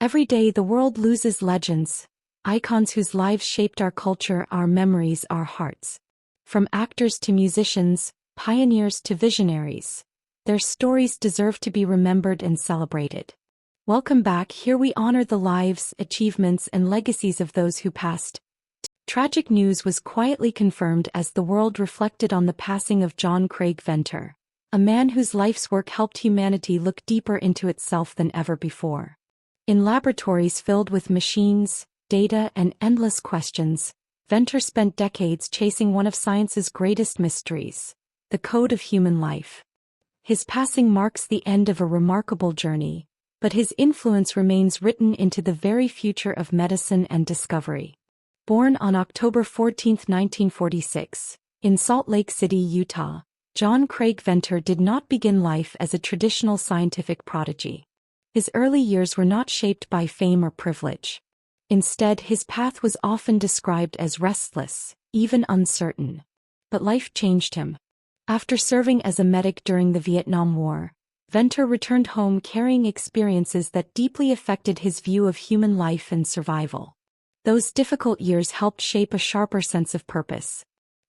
Every day the world loses legends, icons whose lives shaped our culture, our memories, our hearts. From actors to musicians, pioneers to visionaries, their stories deserve to be remembered and celebrated. Welcome back. Here we honor the lives, achievements, and legacies of those who passed. Tragic news was quietly confirmed as the world reflected on the passing of John Craig Venter, a man whose life's work helped humanity look deeper into itself than ever before. In laboratories filled with machines, data, and endless questions, Venter spent decades chasing one of science's greatest mysteries, the code of human life. His passing marks the end of a remarkable journey, but his influence remains written into the very future of medicine and discovery. Born on October 14, 1946, in Salt Lake City, Utah, John Craig Venter did not begin life as a traditional scientific prodigy. His early years were not shaped by fame or privilege. Instead, his path was often described as restless, even uncertain. But life changed him. After serving as a medic during the Vietnam War, Venter returned home carrying experiences that deeply affected his view of human life and survival. Those difficult years helped shape a sharper sense of purpose.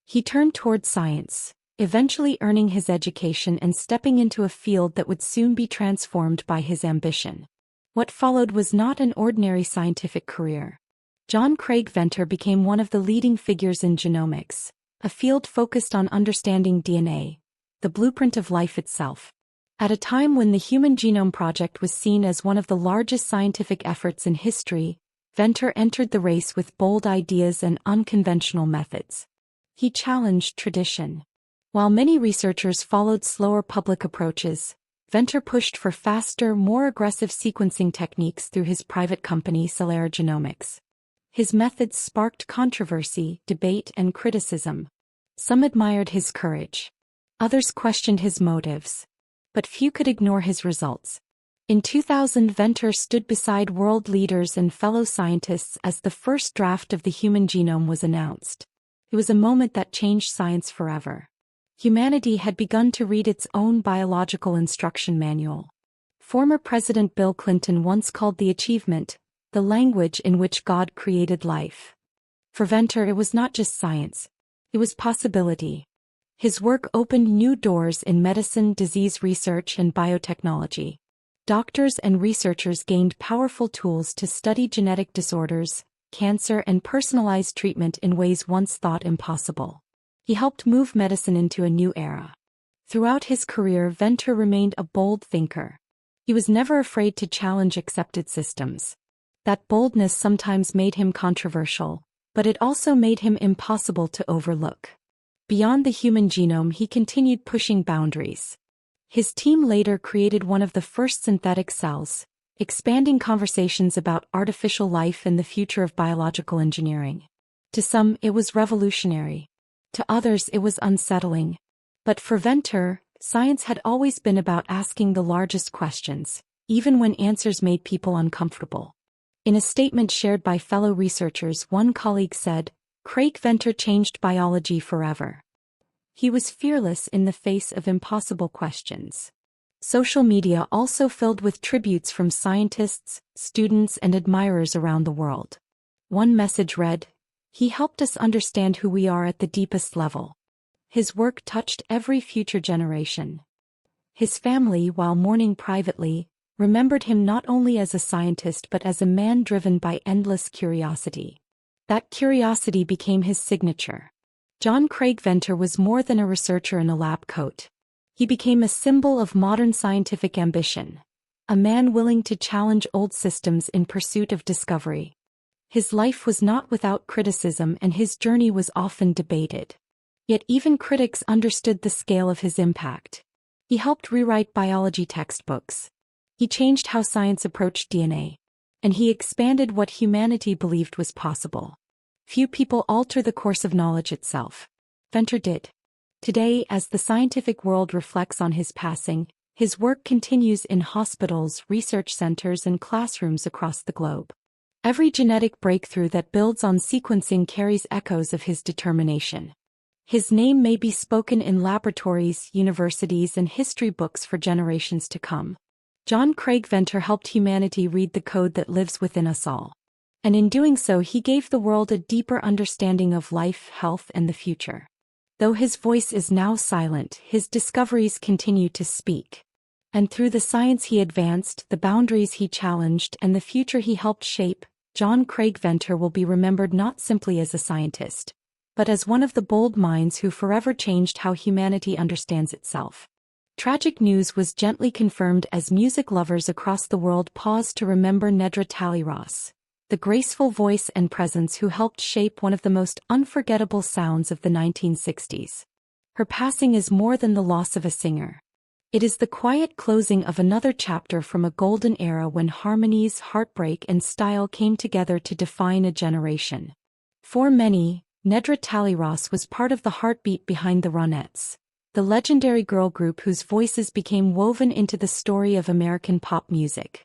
He turned toward science, eventually earning his education and stepping into a field that would soon be transformed by his ambition. What followed was not an ordinary scientific career. John Craig Venter became one of the leading figures in genomics, a field focused on understanding DNA, the blueprint of life itself. At a time when the Human Genome Project was seen as one of the largest scientific efforts in history, Venter entered the race with bold ideas and unconventional methods. He challenged tradition. While many researchers followed slower public approaches, Venter pushed for faster, more aggressive sequencing techniques through his private company Celera Genomics. His methods sparked controversy, debate, and criticism. Some admired his courage. Others questioned his motives. But few could ignore his results. In 2000, Venter stood beside world leaders and fellow scientists as the first draft of the human genome was announced. It was a moment that changed science forever. Humanity had begun to read its own biological instruction manual. Former President Bill Clinton once called the achievement the language in which God created life. For Venter, it was not just science. It was possibility. His work opened new doors in medicine, disease research, and biotechnology. Doctors and researchers gained powerful tools to study genetic disorders, cancer, and personalize treatment in ways once thought impossible. He helped move medicine into a new era. Throughout his career, Venter remained a bold thinker. He was never afraid to challenge accepted systems. That boldness sometimes made him controversial, but it also made him impossible to overlook. Beyond the human genome, he continued pushing boundaries. His team later created one of the first synthetic cells, expanding conversations about artificial life and the future of biological engineering. To some, it was revolutionary. To others, it was unsettling. But for Venter, science had always been about asking the largest questions, even when answers made people uncomfortable. In a statement shared by fellow researchers, one colleague said, "Craig Venter changed biology forever." He was fearless in the face of impossible questions. Social media also filled with tributes from scientists, students, and admirers around the world. One message read, "He helped us understand who we are at the deepest level." His work touched every future generation. His family, while mourning privately, remembered him not only as a scientist but as a man driven by endless curiosity. That curiosity became his signature. John Craig Venter was more than a researcher in a lab coat. He became a symbol of modern scientific ambition, a man willing to challenge old systems in pursuit of discovery. His life was not without criticism and his journey was often debated. Yet even critics understood the scale of his impact. He helped rewrite biology textbooks. He changed how science approached DNA. And he expanded what humanity believed was possible. Few people alter the course of knowledge itself. Venter did. Today, as the scientific world reflects on his passing, his work continues in hospitals, research centers, and classrooms across the globe. Every genetic breakthrough that builds on sequencing carries echoes of his determination. His name may be spoken in laboratories, universities, and history books for generations to come. John Craig Venter helped humanity read the code that lives within us all. And in doing so, he gave the world a deeper understanding of life, health, and the future. Though his voice is now silent, his discoveries continue to speak. And through the science he advanced, the boundaries he challenged, and the future he helped shape, John Craig Venter will be remembered not simply as a scientist, but as one of the bold minds who forever changed how humanity understands itself. Tragic news was gently confirmed as music lovers across the world paused to remember Nedra Talley-Ross, the graceful voice and presence who helped shape one of the most unforgettable sounds of the 1960s. Her passing is more than the loss of a singer. It is the quiet closing of another chapter from a golden era when harmonies, heartbreak, and style came together to define a generation. For many, Nedra Talley-Ross was part of the heartbeat behind the Ronettes, the legendary girl group whose voices became woven into the story of American pop music.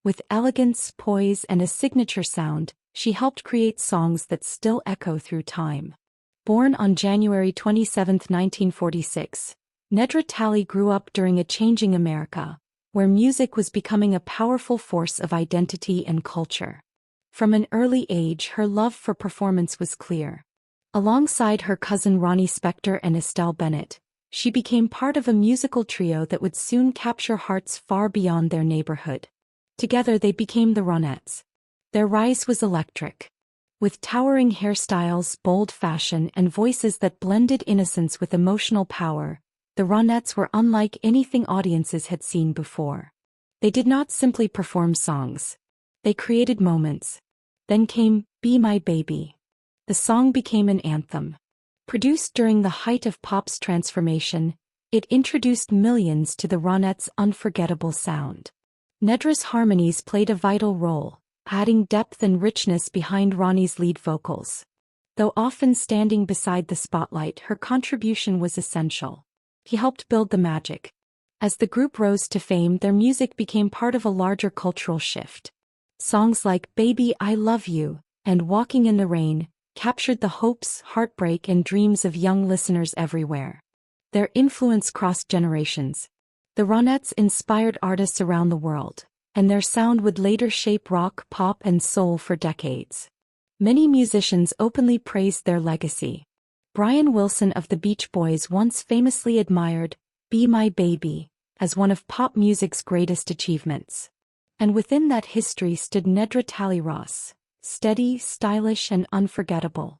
With elegance, poise, and a signature sound, she helped create songs that still echo through time. Born on January 27, 1946, Nedra Talley grew up during a changing America, where music was becoming a powerful force of identity and culture. From an early age, her love for performance was clear. Alongside her cousin Ronnie Spector and Estelle Bennett, she became part of a musical trio that would soon capture hearts far beyond their neighborhood. Together they became the Ronettes. Their rise was electric. With towering hairstyles, bold fashion, and voices that blended innocence with emotional power, the Ronettes were unlike anything audiences had seen before. They did not simply perform songs. They created moments. Then came Be My Baby. The song became an anthem. Produced during the height of pop's transformation, it introduced millions to the Ronettes' unforgettable sound. Nedra's harmonies played a vital role, adding depth and richness behind Ronnie's lead vocals. Though often standing beside the spotlight, her contribution was essential. He helped build the magic. As the group rose to fame, their music became part of a larger cultural shift. Songs like Baby I Love You and Walking in the Rain captured the hopes, heartbreak, and dreams of young listeners everywhere. Their influence crossed generations. The Ronettes inspired artists around the world, and their sound would later shape rock, pop, and soul for decades. Many musicians openly praised their legacy. Brian Wilson of the Beach Boys once famously admired Be My Baby as one of pop music's greatest achievements. And within that history stood Nedra Talley-Ross, steady, stylish, and unforgettable.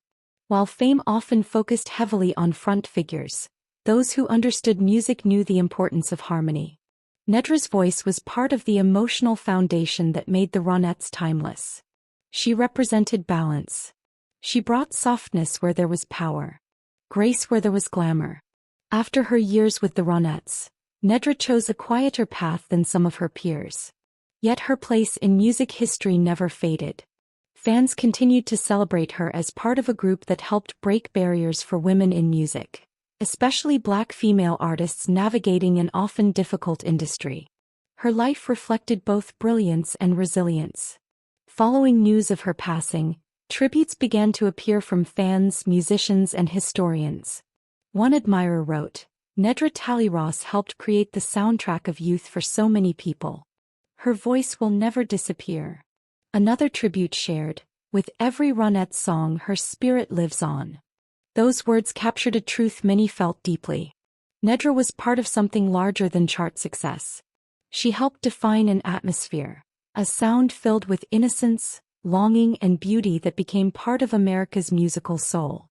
While fame often focused heavily on front figures, those who understood music knew the importance of harmony. Nedra's voice was part of the emotional foundation that made the Ronettes timeless. She represented balance. She brought softness where there was power, grace where there was glamour. After her years with the Ronettes, Nedra chose a quieter path than some of her peers. Yet her place in music history never faded. Fans continued to celebrate her as part of a group that helped break barriers for women in music, especially Black female artists navigating an often difficult industry. Her life reflected both brilliance and resilience. Following news of her passing, tributes began to appear from fans, musicians, and historians. One admirer wrote, "Nedra Talley-Ross helped create the soundtrack of youth for so many people. Her voice will never disappear." Another tribute shared, "With every Ronette song her spirit lives on." Those words captured a truth many felt deeply. Nedra was part of something larger than chart success. She helped define an atmosphere, a sound filled with innocence, longing, and beauty that became part of America's musical soul.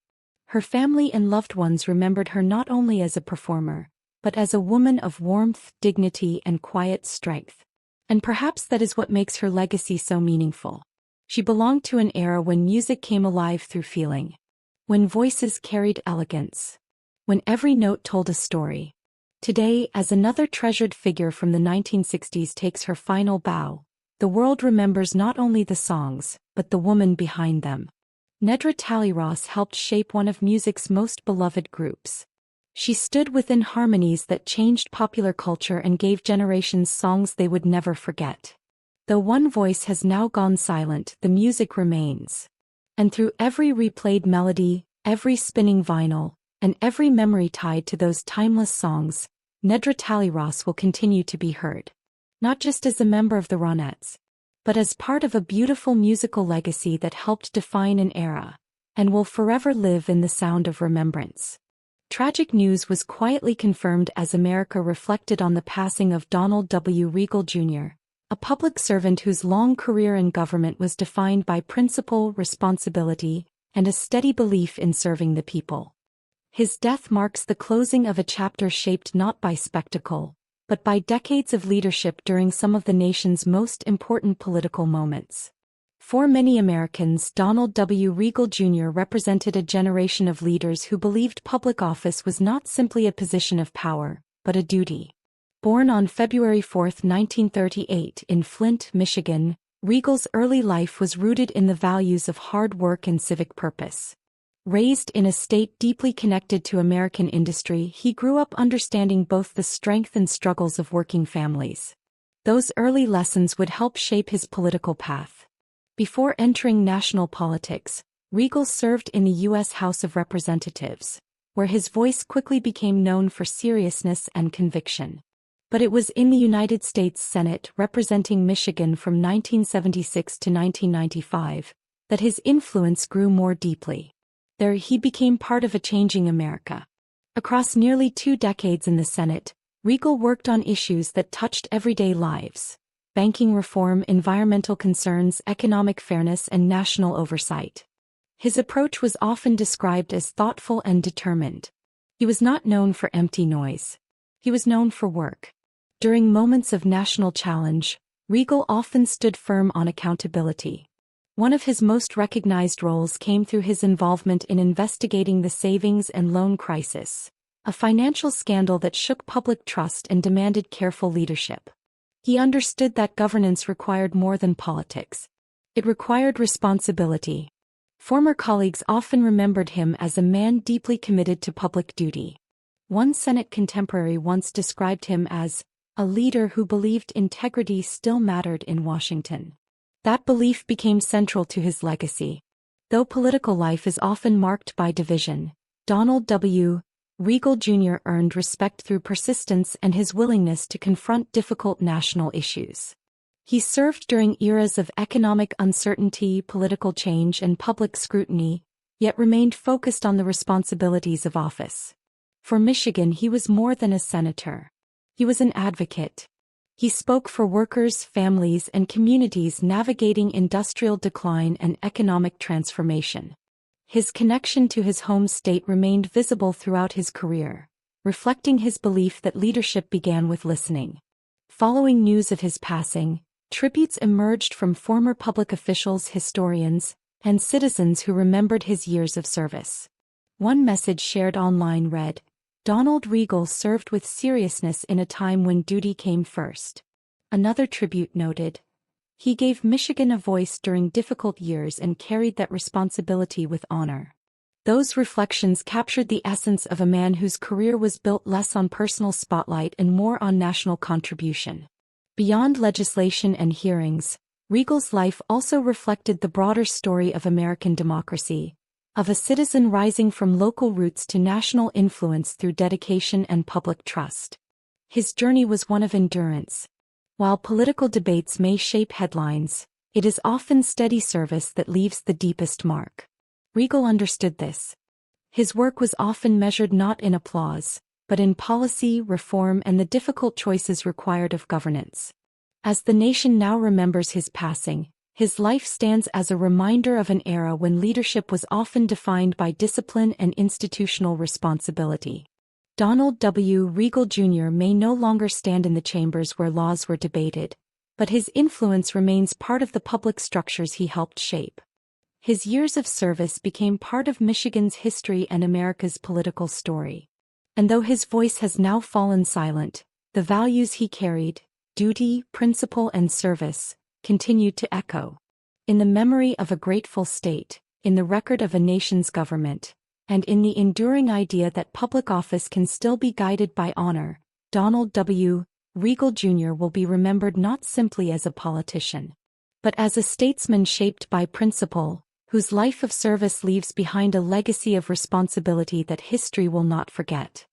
Her family and loved ones remembered her not only as a performer, but as a woman of warmth, dignity, and quiet strength. And perhaps that is what makes her legacy so meaningful. She belonged to an era when music came alive through feeling, when voices carried elegance, when every note told a story. Today, as another treasured figure from the 1960s takes her final bow, the world remembers not only the songs, but the woman behind them. Nedra Talley-Ross helped shape one of music's most beloved groups. She stood within harmonies that changed popular culture and gave generations songs they would never forget. Though one voice has now gone silent, the music remains. And through every replayed melody, every spinning vinyl, and every memory tied to those timeless songs, Nedra Talley-Ross will continue to be heard. not just as a member of the Ronettes, but as part of a beautiful musical legacy that helped define an era, and will forever live in the sound of remembrance. Tragic news was quietly confirmed as America reflected on the passing of Donald W. Riegle Jr., a public servant whose long career in government was defined by principle, responsibility, and a steady belief in serving the people. His death marks the closing of a chapter shaped not by spectacle, but by decades of leadership during some of the nation's most important political moments. For many Americans, Donald W. Riegle Jr. represented a generation of leaders who believed public office was not simply a position of power, but a duty. Born on February 4, 1938 in Flint, Michigan, Riegle's early life was rooted in the values of hard work and civic purpose. Raised in a state deeply connected to American industry, he grew up understanding both the strength and struggles of working families. Those early lessons would help shape his political path. Before entering national politics, Riegle served in the U.S. House of Representatives, where his voice quickly became known for seriousness and conviction. But it was in the United States Senate, representing Michigan from 1976 to 1995, that his influence grew more deeply. There he became part of a changing America. Across nearly 2 decades in the Senate, Riegle worked on issues that touched everyday lives: banking reform, environmental concerns, economic fairness, and national oversight. His approach was often described as thoughtful and determined. He was not known for empty noise. He was known for work. During moments of national challenge, Riegle often stood firm on accountability. One of his most recognized roles came through his involvement in investigating the savings and loan crisis, a financial scandal that shook public trust and demanded careful leadership. He understood that governance required more than politics. It required responsibility. Former colleagues often remembered him as a man deeply committed to public duty. One Senate contemporary once described him as a leader who believed integrity still mattered in Washington. That belief became central to his legacy. Though political life is often marked by division, Donald W. Riegle Jr. earned respect through persistence and his willingness to confront difficult national issues. He served during eras of economic uncertainty, political change, and public scrutiny, yet remained focused on the responsibilities of office. For Michigan, he was more than a senator. He was an advocate. He spoke for workers, families, and communities navigating industrial decline and economic transformation. His connection to his home state remained visible throughout his career, reflecting his belief that leadership began with listening. Following news of his passing, tributes emerged from former public officials, historians, and citizens who remembered his years of service. One message shared online read, "Donald Riegle served with seriousness in a time when duty came first." Another tribute noted, "He gave Michigan a voice during difficult years and carried that responsibility with honor." Those reflections captured the essence of a man whose career was built less on personal spotlight and more on national contribution. Beyond legislation and hearings, Riegle's life also reflected the broader story of American democracy, of a citizen rising from local roots to national influence through dedication and public trust. His journey was one of endurance. While political debates may shape headlines, it is often steady service that leaves the deepest mark. Riegle understood this. His work was often measured not in applause, but in policy, reform, and the difficult choices required of governance. As the nation now remembers his passing, his life stands as a reminder of an era when leadership was often defined by discipline and institutional responsibility. Donald W. Riegle Jr. may no longer stand in the chambers where laws were debated, but his influence remains part of the public structures he helped shape. His years of service became part of Michigan's history and America's political story. And though his voice has now fallen silent, the values he carried, duty, principle, and service, continued to echo. In the memory of a grateful state, in the record of a nation's government, and in the enduring idea that public office can still be guided by honor, Donald W. Riegle Jr. will be remembered not simply as a politician, but as a statesman shaped by principle, whose life of service leaves behind a legacy of responsibility that history will not forget.